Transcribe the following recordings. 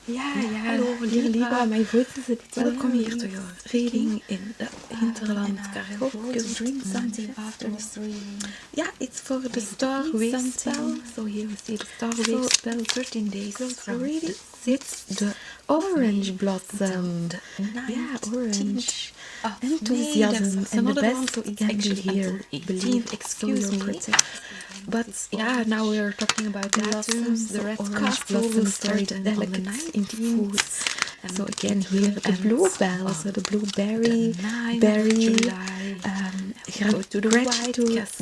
Hello, Libra, my voice is a bit welcome here to your reading in the Hinterland Cargocult. Drink something after this reading. Yeah, it's for the STARR wavespell. So here we see the STARR wavespell. 13 days from reading. It's the orange blossom. Yeah, orange. Enthusiasm and the best can be here. Believe, excuse me. But yeah, now we are talking about blossoms. The red blossoms very delicate in foods. So again here the bluebell, so the blueberry, berry,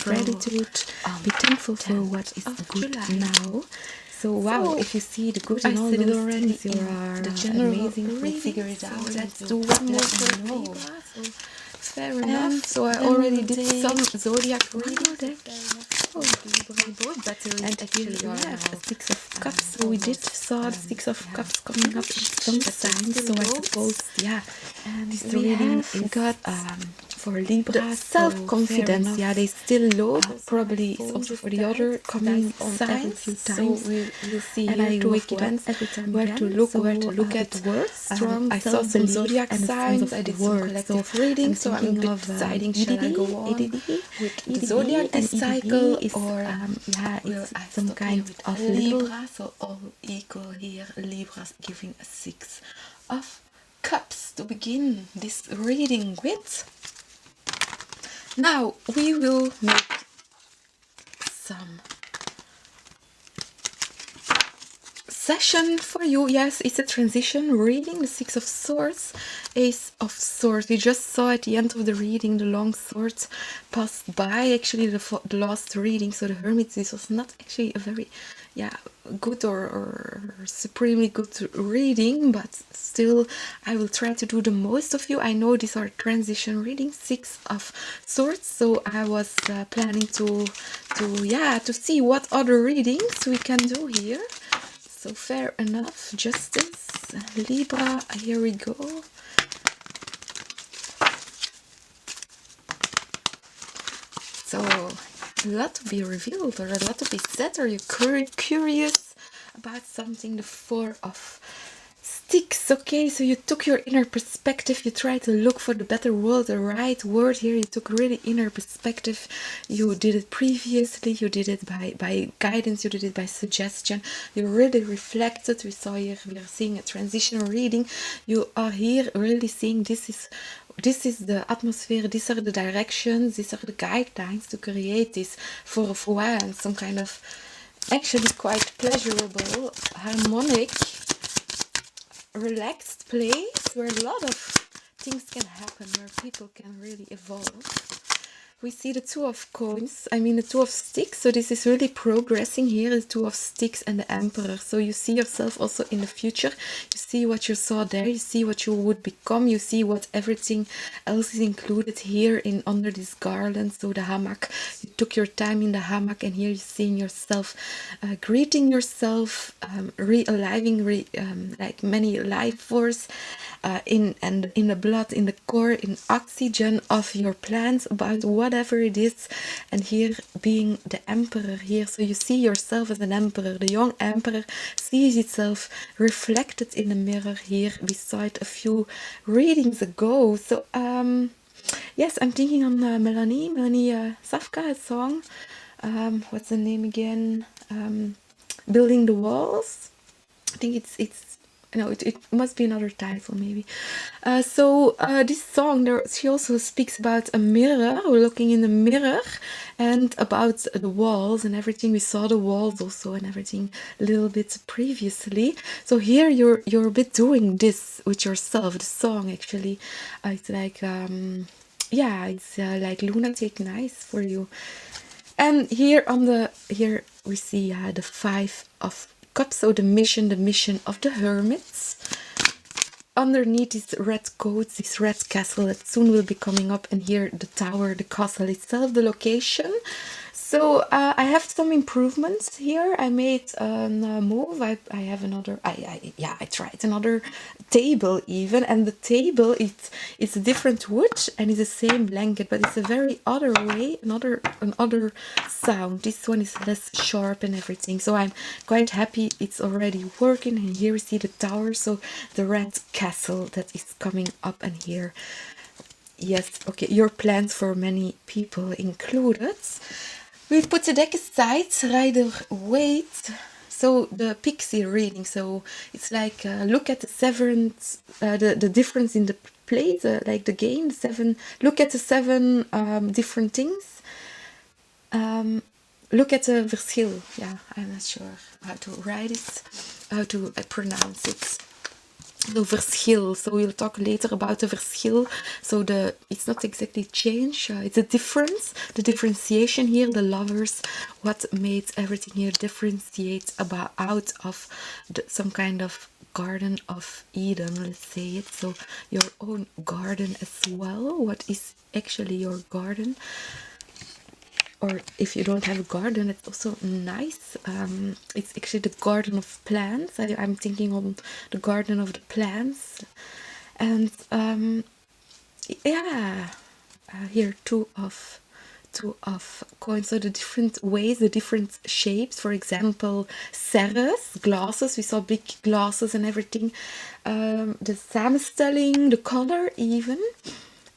gratitude, be thankful for what is good now. So wow, if you see the good in all those things, you are amazing. We'll figure it out. Let's do one more for Libra. Fair enough. So I already did some zodiac reading deck. Oh, and actually you are a Six of Cups. So we saw the Six of Cups coming up in some signs. So I suppose, yeah, this reading is got for Libra self-confidence. Yeah, they still low. Probably it's also for the other coming signs. So we'll see here I wake it up where to look at words. Strong. I saw some zodiac signs. I did some collective reading. So I'm deciding shall I go on with the zodiac this cycle or it's some kind of Libra. So all equal here. Libra giving a Six of Cups to begin this reading with. Now we will make some session for you. Yes, it's a transition reading. The Six of Swords, Ace of Swords. We just saw at the end of the reading the long swords passed by. Actually, the last reading, so the Hermit. This was not actually a very, good or supremely good reading, but still, I will try to do the most of you. I know these are transition readings, Six of Swords. So I was planning to see what other readings we can do here. So fair enough, Justice, Libra, here we go. So, a lot to be revealed or a lot to be said. Are you curious about something? The Four of Sticks. Okay, so you took your inner perspective, you tried to look for the better word, the right word here. You took really inner perspective. You did it previously, you did it by guidance, you did it by suggestion. You really reflected. We saw here, we are seeing a transition reading. You are here really seeing this is the atmosphere, these are the directions, these are the guidelines to create this Four of Wands, some kind of actually quite pleasurable, harmonic, relaxed place where a lot of things can happen, where people can really evolve. We see the Two of Coins, the Two of Sticks. So this is really progressing here, the Two of Sticks and the Emperor. So you see yourself also in the future. You see what you saw there. You see what you would become. You see what everything else is included here under this garland. So the hammock. You took your time in the hammock, and here you're seeing yourself, greeting yourself, realiving, like many life force in the blood, in the core, in oxygen of your plants, about whatever it is. And here being the Emperor here, so you see yourself as an emperor. The young emperor sees itself reflected in the mirror here. We saw it a few readings ago. So yes, I'm thinking on Melanie Safka, a song, what's the name again, Building the Walls. I think it must be another title maybe. So this song, she also speaks about a mirror, looking in the mirror, and about the walls and everything. We saw the walls also and everything a little bit previously. So here you're a bit doing this with yourself. The song actually, it's like it's like lunatic nice for you. And here we see the Five of Cups, so the mission of the Hermits. Underneath this red coat, this red castle that soon will be coming up, and here the tower, the castle itself, the location. So I have some improvements here. I made a move. I have another. I tried another table even, and the table it's a different wood and it's the same blanket, but it's a very other way, another sound. This one is less sharp and everything. So I'm quite happy it's already working. And here we see the tower. So the red castle that is coming up, and here. Yes, okay, your plans for many people included. We've put the deck aside, Rider Waite. So the pixie reading, so it's like look at the seventh, the difference in the plays, like the game, the seven, look at the seven different things. Look at the verschil. Yeah, I'm not sure how to write it, how to pronounce it. The verschil. So we'll talk later about the verschil. So it's not exactly change, it's a difference, the differentiation here, the lovers, what made everything here differentiate out of some kind of Garden of Eden, let's say it. So your own garden as well. What is actually your garden? Or if you don't have a garden, it's also nice. It's actually the garden of plants. I'm thinking of the garden of the plants. And yeah, here two of coins. So the different ways, the different shapes. For example, serres, glasses. We saw big glasses and everything. The samenstelling, the color even.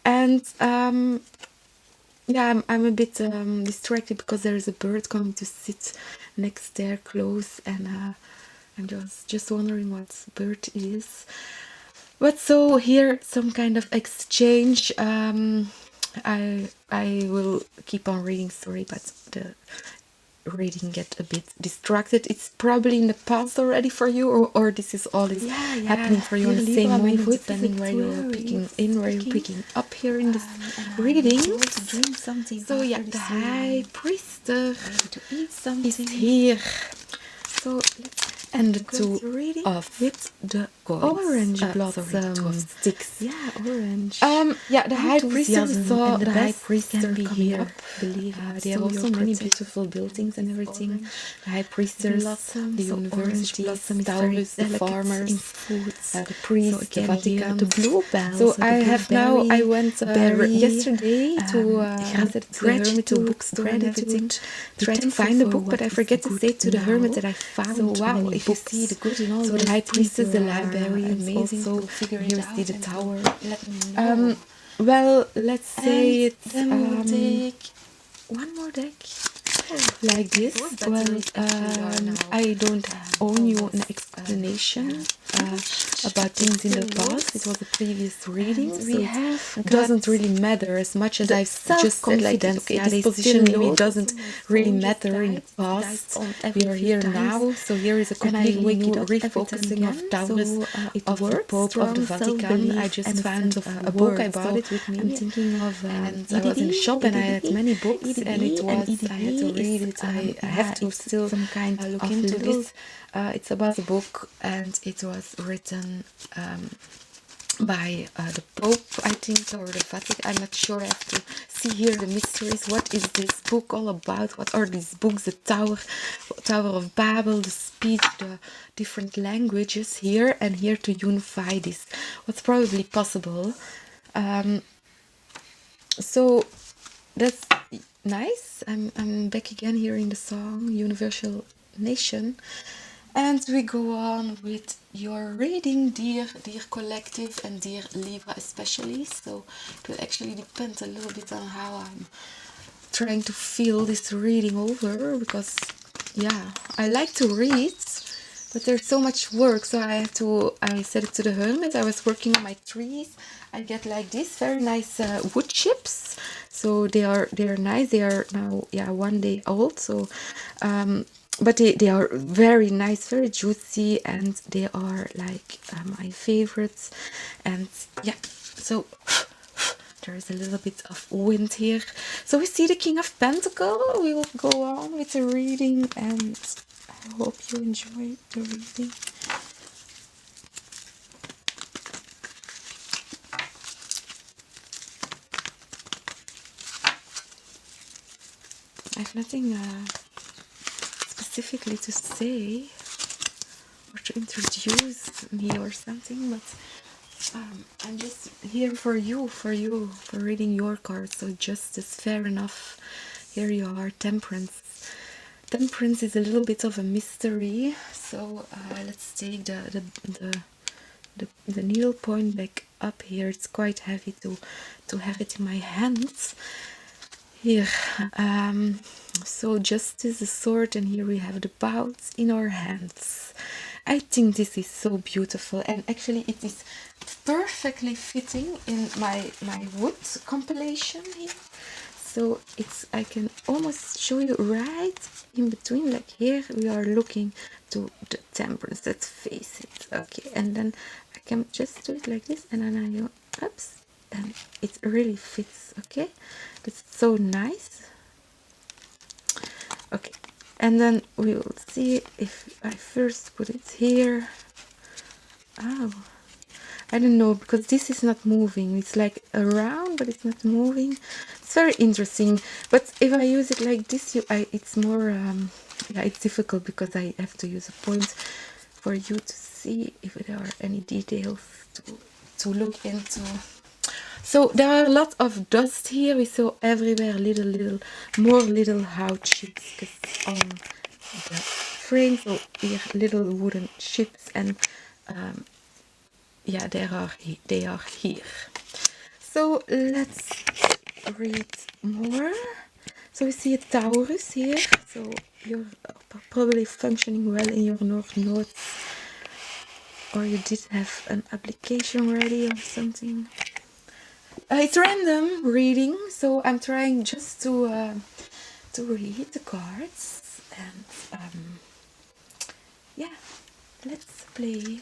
And yeah, I'm a bit distracted because there is a bird coming to sit next there close, and I'm just wondering what bird is. But so here some kind of exchange. I will keep on reading. Sorry, but the reading get a bit distracted. It's probably in the past already for you, or this is all happening for you on the same moment, depending where you're picking up here in this reading. So yeah, the High Priestess is here. So and the two of with the orange blossom sticks. Yeah, orange. Yeah, the High Priestess, we saw the High Priestess coming up. Believe There are also many beautiful buildings and everything. The High Priestess, the university, Taurus, the farmers, the priests, the Vatican, the bluebells. So I have now. I went yesterday to the hermit, to bookstore and everything, try to find a book, but I forget to say to the hermit that I found. So wow, if you see the good in all, so the High Priestess, the library, amazing. Also, here you see the tower. Let me know. Well, let's say it's then we'll take one more deck. Like this. Well, I don't owe you an explanation about things in the past. It was a previous reading, so it doesn't really matter as much as I've just said like that. Okay, this position maybe doesn't really matter in the past. We are here now, so here is a completely new refocusing of Taurus, of the Pope of the Vatican. I just found a book, I bought it with me. I'm thinking of, and I was in a shop and I had many books, and it was, I had to read it. I have to still some kind look of into little this. It's about the book, and it was written by the Pope, I think, or the Vatican. I'm not sure. I have to see here the mysteries. What is this book all about? What are these books? The Tower of Babel, the speech, the different languages here, and here to unify this. What's probably possible. So that's nice. I'm back again hearing the song Universal Nation, and we go on with your reading, dear collective and dear Libra especially. So it will actually depend a little bit on how I'm trying to feel this reading over, because yeah, I like to read, but there's so much work, so I said it to the hermit. I was working on my trees. I get like this very nice wood chips, so they're nice. They are now 1 day old, so but they are very nice, very juicy, and they are like my favorites. And yeah, so there is a little bit of wind here. So we see the King of Pentacles. We will go on with the reading, and I hope you enjoy the reading. I have nothing specifically to say or to introduce me or something, but I'm just here for you, for reading your cards. So justice, fair enough. Here you are, temperance. Temperance is a little bit of a mystery. So let's take the needle point back up here. It's quite heavy to have it in my hands. Here, so justice, the sword, and here we have the bouts in our hands. I think this is so beautiful, and actually it is perfectly fitting in my wood compilation here. So I can almost show you right in between, like here we are looking to the temperance. Let's face it. Okay, and then I can just do it like this, and then I go oops, and it really fits. Okay, it's so nice. Okay, and then we will see if I first put it here. Oh, I don't know, because this is not moving. It's like around, but it's not moving. It's very interesting. But if I use it like this, it's more, yeah, it's difficult because I have to use a point for you to see if there are any details to look into. So there are a lot of dust here. We saw everywhere more little how chips on the frame. So here little wooden chips, and yeah, they are here. So let's read more. So we see a Taurus here. So you're probably functioning well in your North Nodes, or you did have an application ready or something. It's random reading, so I'm trying just to read the cards, and yeah, let's play.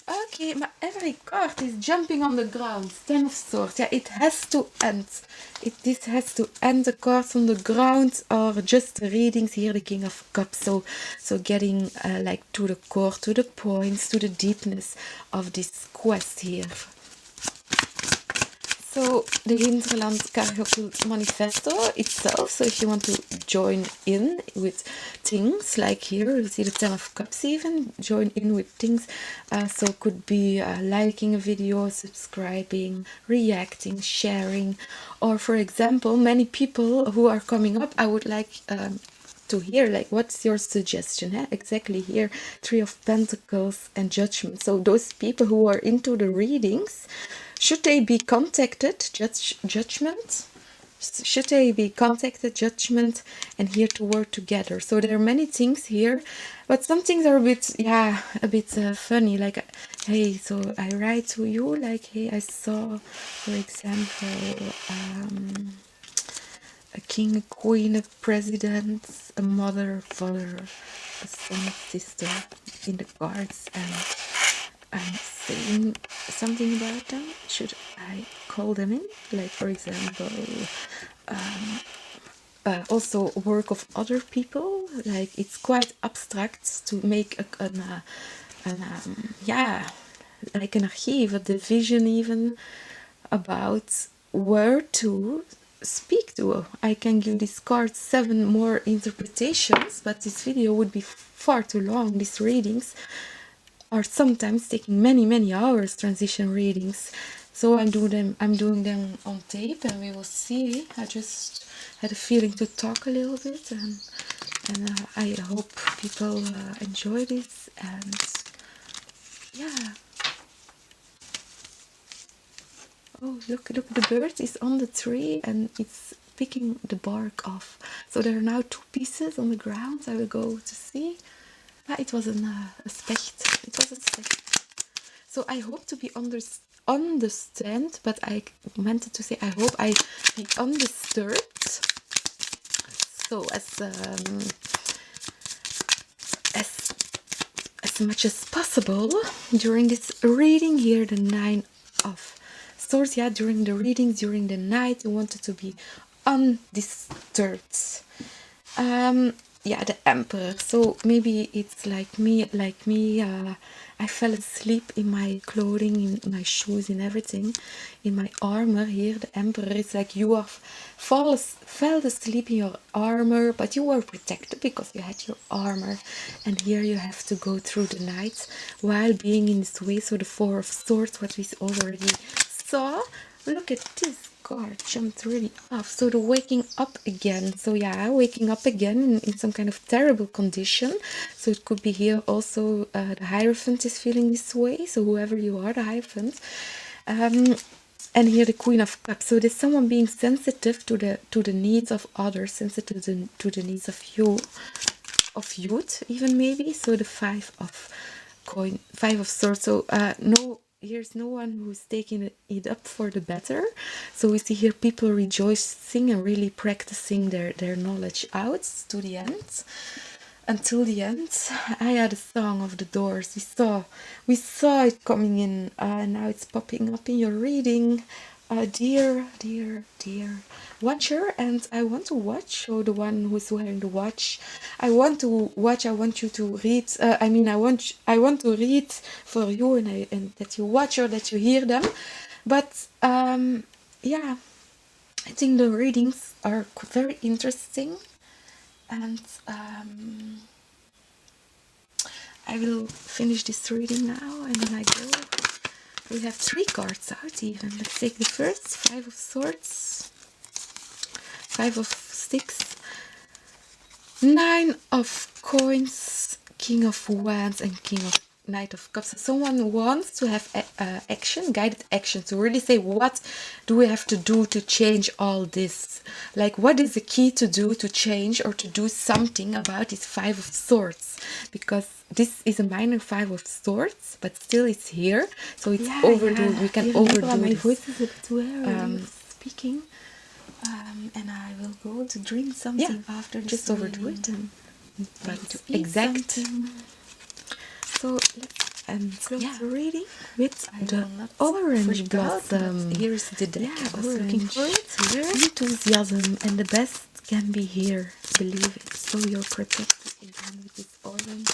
Okay, but every card is jumping on the ground. Ten of Swords. Yeah, it has to end. This has to end. The cards on the ground or just readings here. The King of Cups. So getting like to the core, to the points, to the deepness of this quest here. So the Hinterland Cargocult Manifesto itself. So if you want to join in with things like here, you see the Ten of Cups even, join in with things. So could be liking a video, subscribing, reacting, sharing, or for example, many people who are coming up, I would like to hear, like, what's your suggestion? Exactly here, Three of Pentacles and Judgment. So those people who are into the readings, should they be contacted? Judgment? Should they be contacted? Judgment, and here to work together. So there are many things here, but some things are a bit, yeah, a bit funny. Like, hey, so I write to you, like, hey, I saw, for example, a king, a queen, a president, a mother, a father, a son, a sister in the cards, and I'm saying something about them. Should I call them in? Like, for example, also work of other people. Like, it's quite abstract to make yeah, like an archive, a division even about where to speak to. I can give this card 7 more interpretations, but this video would be far too long. These readings are sometimes taking many hours, transition readings. So I'm doing them on tape, and we will see. I just had a feeling to talk a little bit, and I hope people enjoy this. And yeah. Oh, look, the bird is on the tree and it's picking the bark off. So there are now 2 pieces on the ground. I will go to see. It was a specht. It was a specht. So I hope to be understand, but I meant to say I hope I be undisturbed. So as much as possible during this reading here, the 9 of Swords. Yeah, during the readings, during the night, you wanted to be undisturbed. yeah, the emperor. So maybe it's like me. I fell asleep in my clothing, in my shoes, in everything, in my armor. Here, the emperor is like you are fell asleep in your armor, but you were protected because you had your armor. And here you have to go through the night while being in this way. So the Four of Swords, what we already saw. Look at this card, jumped really off. So the waking up again. So yeah, waking up again in some kind of terrible condition. So it could be here also the Hierophant is feeling this way. So whoever you are, the Hierophant. And here the Queen of Cups. So there's someone being sensitive to the needs of others, sensitive to the needs of youth, even maybe. So the Five of Swords. So no, here's no one who's taking it up for the better. So we see here people rejoicing and really practicing their knowledge out to the end. Until the end. I had a Song of the Doors. We saw it coming in. Now it's popping up in your reading. Dear watcher, and I want to watch. So the one who's wearing the watch, I want to watch. I want you to read. I want to read for you, and that you watch or that you hear them. But yeah, I think the readings are very interesting, and I will finish this reading now, and then I go. We have 3 cards out even. Let's take the first. 5 of Swords, 5 of Sticks, 9 of Coins, King of Wands, and Knight of Cups. So someone wants to have action, guided action, to really say, what do we have to do to change all this? Like, what is the key to do to change or to do something about this 5 of Swords? Because this is a minor 5 of Swords, but still it's here. So it's overdue. We can overdo this. My voice is a bit too hairy Speaking. And I will go to drink something after this. Just overdo it. But exact. Something. So let's close the reading with the orange blossom. Here's the deck. I was looking for it. Here. Enthusiasm, and the best can be here. Believe it. So you're protected again with this orange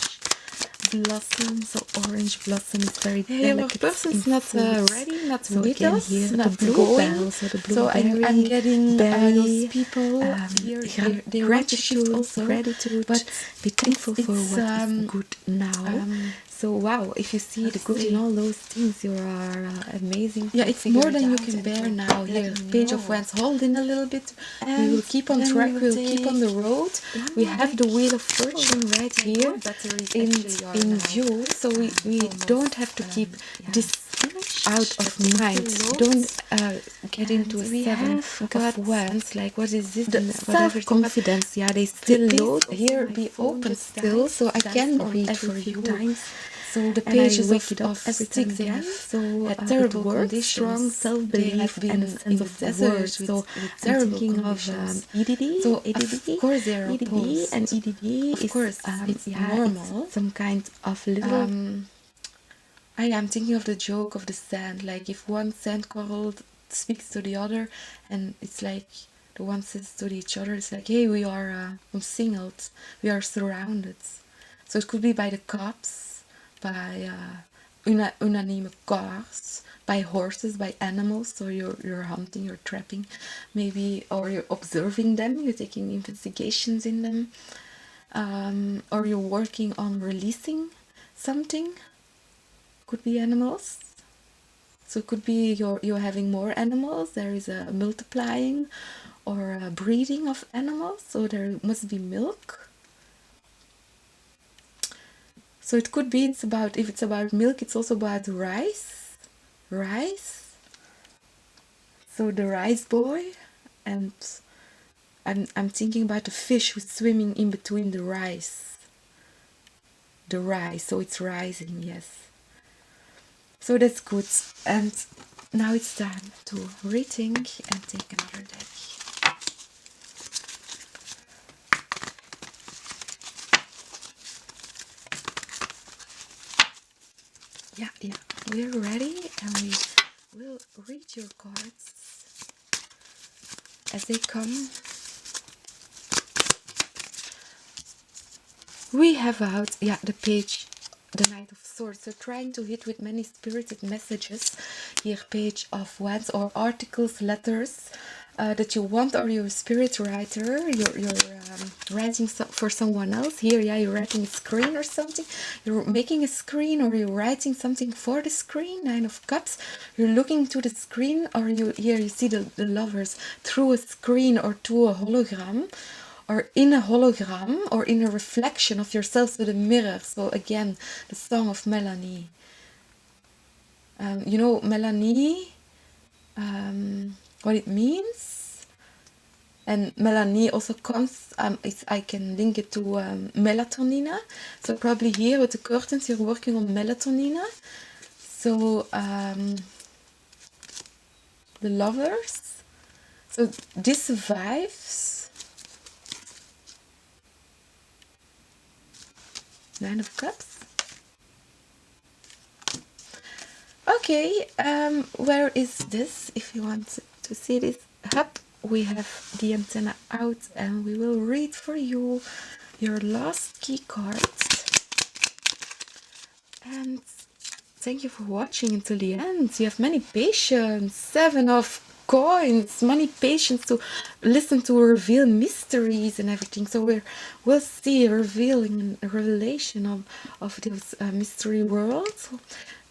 blossom. So orange blossom is very delicate. Your person is not ready, not so with us, not the going. So I'm getting those people here. They want to shift also, gratitude, but be thankful for what is good now. So wow, if you see the good in all those things, you are amazing. Yeah, it's more than you can bear now. Here, Page of Wands, hold in a little bit. We will keep on track. We will keep on the road. We have the Wheel of Fortune right here in view, so we don't have to keep this out of mind. Don't get into a 7 of Wands. Like, what is this? The self-confidence. Yeah, they still load. Here, be open still, so I can read for you. So the pages of Sticks, they have so terrible conditions, strong self-belief, and a sense of desert. So I'm thinking of EDD. So of course there are EDD, and EDD of course it's normal. It's some kind of little. I am thinking of the joke of the sand. Like, if one sand coral speaks to the other, and it's like the one says to each other, it's like, hey, we are umsingeld, we are surrounded. So it could be by the cops, by unanime cars, by horses, by animals. So you're hunting, you're trapping, maybe, or you're observing them, you're taking investigations in them, or you're working on releasing something. Could be animals. So it could be you're having more animals. There is a multiplying or a breeding of animals. So there must be milk. So it could be if it's about milk, it's also about rice. So the rice boy, and I'm thinking about the fish who's swimming in between the rice. So it's rising, yes. So that's good. And now it's time to rethink and take another deck. Yeah, we're ready, and we will read your cards as they come. we have out, yeah, the page, the Knight of Swords. So trying to hit with many spirited messages. Here, Page of Wands, or articles, letters that you want, or you're a spirit writer, you're writing for someone else. Here, yeah, you're writing a screen or something. You're making a screen, or you're writing something for the screen. Nine of Cups. You're looking to the screen, or here you see the lovers through a screen or to a hologram, or in a hologram, or in a reflection of yourself, so the mirror. So again, the song of Melanie. You know, Melanie, what it means. And Melanie also comes, I can link it to melatonina. So probably here with the curtains, you're working on melatonina. So the lovers. So this survives. Nine of Cups. Okay, where is this? If you want to see this up, we have the antenna out, and we will read for you your last key cards. And thank you for watching until the end. You have many patience. 7 of Coins, many patience to listen to reveal mysteries and everything. So we'll see a revelation of those mystery worlds.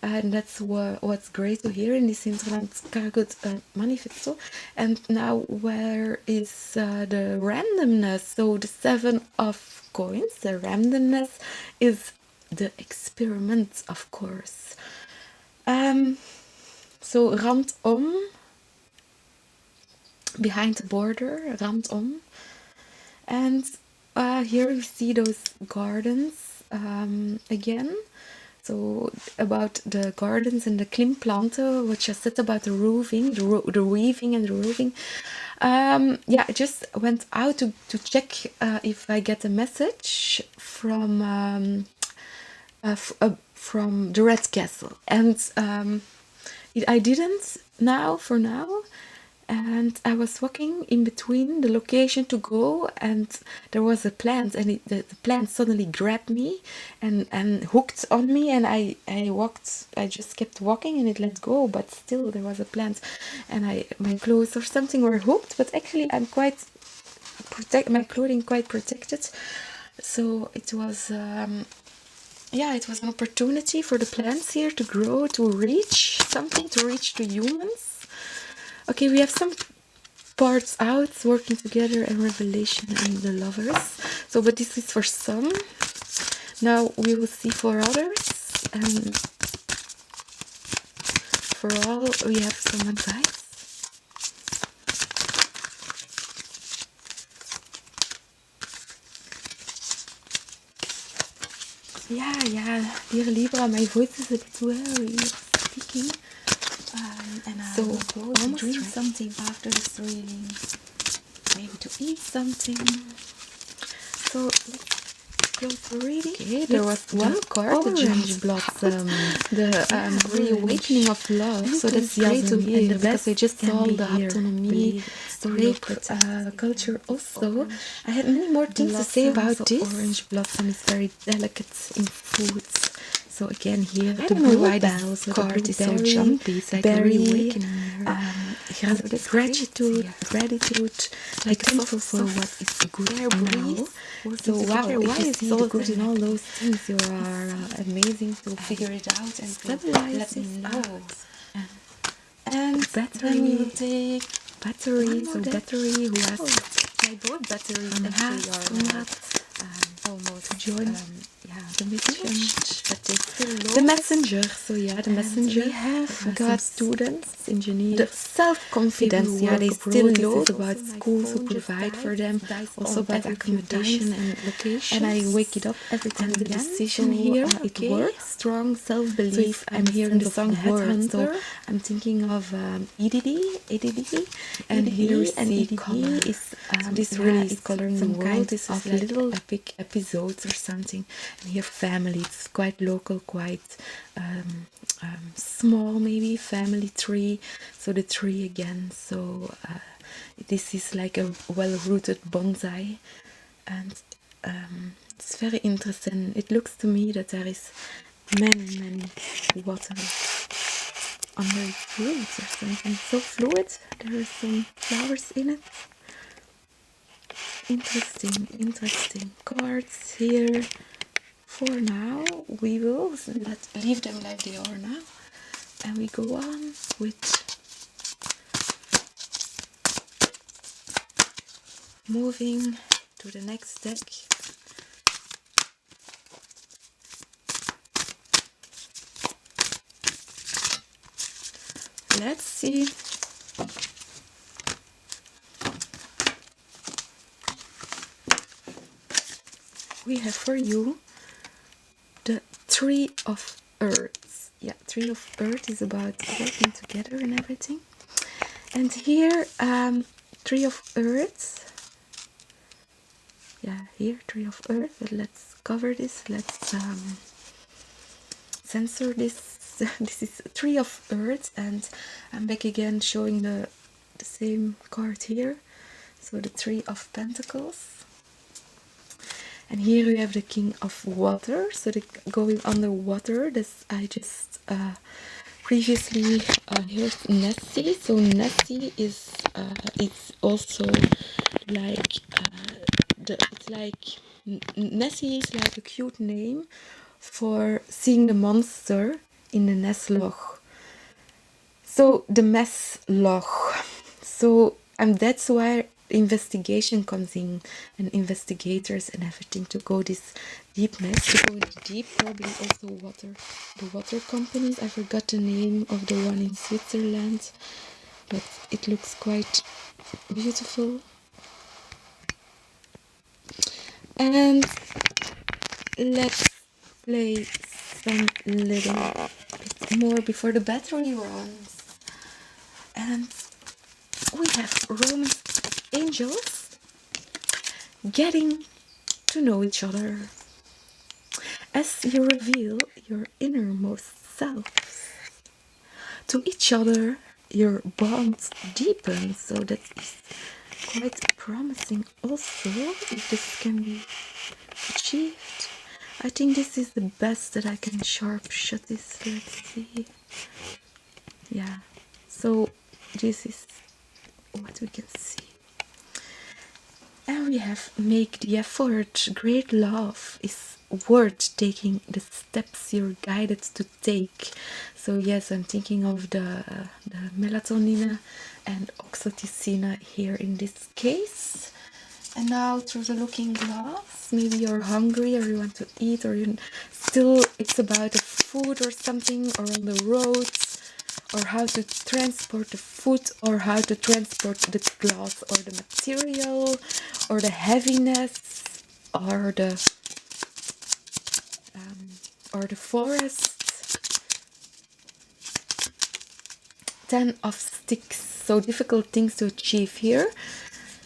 And that's what's great to hear in this Hinterland Cargocult Manifesto. And now, where is the randomness? So the 7 of Coins, the randomness is the experiment, of course. So random, behind the border, random. And here we see those gardens again. So about the gardens and the klimplanten, which I said about the roofing, the weaving and the roofing. Yeah, I just went out to check if I get a message from the Red Castle, and I didn't for now. And I was walking in between the location to go, and there was a plant, and the plant suddenly grabbed me and hooked on me, and I just kept walking, and it let go, but still there was a plant, and my clothes or something were hooked, but actually I'm quite my clothing quite protected. So it was yeah, it was an opportunity for the plants here to grow, to reach something, to reach to humans. Okay, we have some parts out, working together, and revelation, and the lovers. So, but this is for some. Now we will see for others, and for all we have some advice. Yeah, dear Libra, my voice is a bit weary speaking. And I So will go to drink something after this reading. Maybe to eat something. So let's close the reading. Okay, there was one card, the Orange Blossom, the reawakening of love. So that's great to hear, because I just saw the autonomy, rape culture also. I had many more things to say about this. Orange Blossom is very delicate in foods. So again here, the blue bells card is so jumpy. It's like a reawakening. Gratitude, like thankful for what is good now. So wow, why is it all good in all those things? You are amazing to figure it out and stabilize. Let me know. And battery, we will take battery. So battery, who has my both batteries actually are almost joined. The mission, but they still the messenger. So yeah, the messenger. We have got students, engineers. The self-confidence. Yeah, they still know about schools who provide for them, also about accommodation and location. And I wake it up every time the decision here. It works. Strong self-belief. So I'm hearing the song Headhunter. So I'm thinking of EDD, and here is EDD is this really is coloring the world. This is like little epic episodes or something. And here family, it's quite local, quite small, maybe family tree. So the tree again. So this is like a well-rooted bonsai, and It's very interesting. It looks to me that there is many water under its roots or something. So fluid. There are some flowers in it. Interesting cards here. For now, we will leave them like they are now, and we go on with moving to the next deck. Let's see. We have for you the Tree of Earth. Yeah, Tree of Earth is about working together and everything. And here, Tree of Earth. Yeah, here, Tree of Earth. But let's cover this. Let's censor this. This is Tree of Earth, and I'm back again showing the same card here. So the Three of Pentacles. And here we have the King of Water, so the going underwater. This I just previously heard Nessie. So Nessie is it's also like Nessie is like a cute name for seeing the monster in the Nesloch. So the Mesloch. So that's why investigation comes in, and investigators and everything, to go this deep mess, to go into deep. Probably also the water companies. I forgot the name of the one in Switzerland, but it looks quite beautiful. And let's play some little bit more before the battery runs. And we have Roman angels getting to know each other. As you reveal your innermost selves to each other, your bonds deepen. So that is quite promising also, if this can be achieved. I think this is the best that I can sharp shut this. Let's see. Yeah, so this is what we can see. And we have make the effort. Great love is worth taking the steps you're guided to take. So yes, I'm thinking of the melatonin and oxytocin here in this case. And now through the looking glass, maybe you're hungry or you want to eat, or you still, it's about the food or something, or on the roads, or how to transport the food, or how to transport the glass, or the material, or the heaviness, or the forest. 10 of Sticks. So difficult things to achieve here.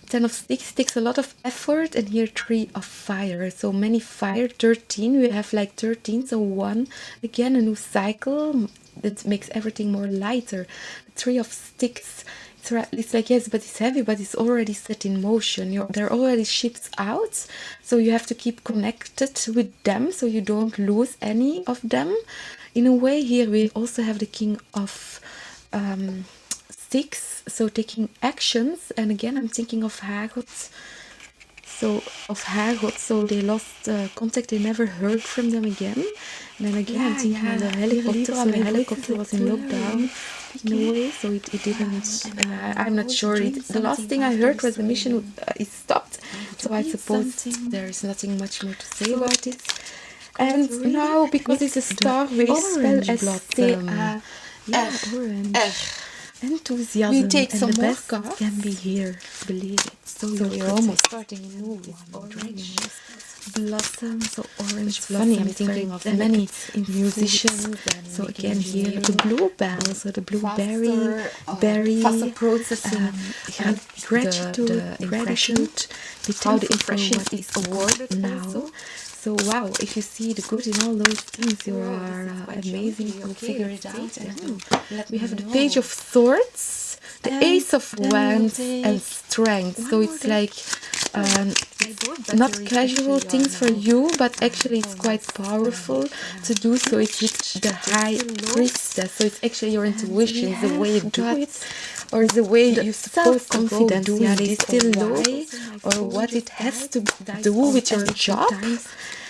10 of Sticks takes a lot of effort, and here 3 of Fire. So many fire. 13. We have like 13. So 1. Again, a new cycle that makes everything more lighter. 3 of Sticks. It's like, yes, but it's heavy, but it's already set in motion. There are already ships out, so you have to keep connected with them so you don't lose any of them. In a way, here we also have the King of Sticks, so taking actions. And again, I'm thinking of Hagot. So they lost contact, they never heard from them again. And then again, I'm thinking of the helicopter. So the helicopter was in lockdown in a way, so it didn't, I'm not sure. The last thing I heard was the mission is stopped, so I suppose there's nothing much more to say about this. And now, because it's a star wavespell, STARR, orange. Enthusiasm, we take and some the best cards. Can be here, believe it. So you're almost starting a new orange blossom. So orange blossom. Funny, I'm thinking of many musicians. So again here the bluebell, so the blueberry, berry, faster processing, gratitude, how the impression is awarded now. Also. So wow, if you see the good in all those things, you are amazing. You figure it out. We have the Page of Swords, the Ace of Wands, and Strength. So it's like not casual things for you, but actually it's quite powerful to do so. It's with the High Priestess, so it's actually your intuition, the way you do it, or the way you're supposed to go doing this, still why, or what it has to do with your job.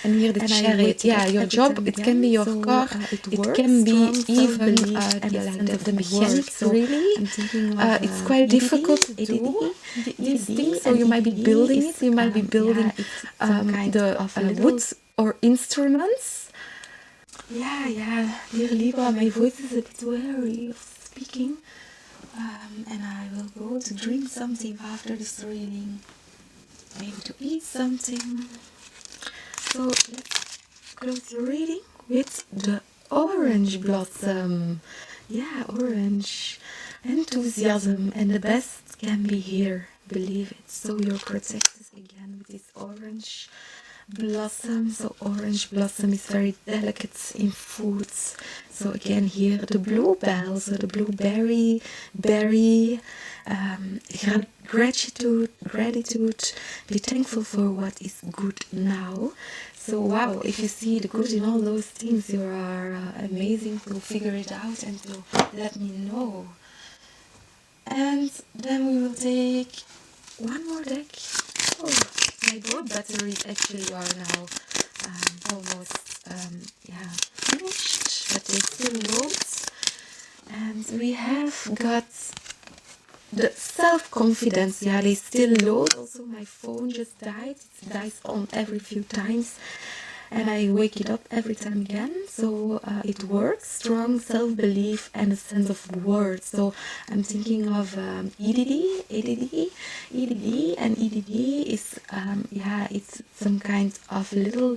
And here the Chariot, yeah, your job, it can be your car, it can be even the mechanics, really. It's quite difficult to do these things, so you might be building it, you might be building the wood or instruments. Yeah, dear Libra, my voice is a bit weary of speaking, and I will go to drink something after this reading, maybe to eat something. So let's close the reading with the orange blossom. Yeah, orange enthusiasm, and the best can be here, believe it. So you're protected again with this orange blossom. So orange blossom is very delicate in foods. So again here the bluebell, so the blueberry, berry, gratitude, be thankful for what is good now. So wow, if you see the good in all those things, you are amazing to figure it out and to let me know. And then we will take one more deck. Oh, my board batteries actually are now almost finished, but they still load. And we have got the self-confidence, yeah, they still load. Also my phone just died, it dies on every few times and I wake it up every time again, so it works. Strong self-belief and a sense of worth. So I'm thinking of EDD, and EDD is it's some kind of little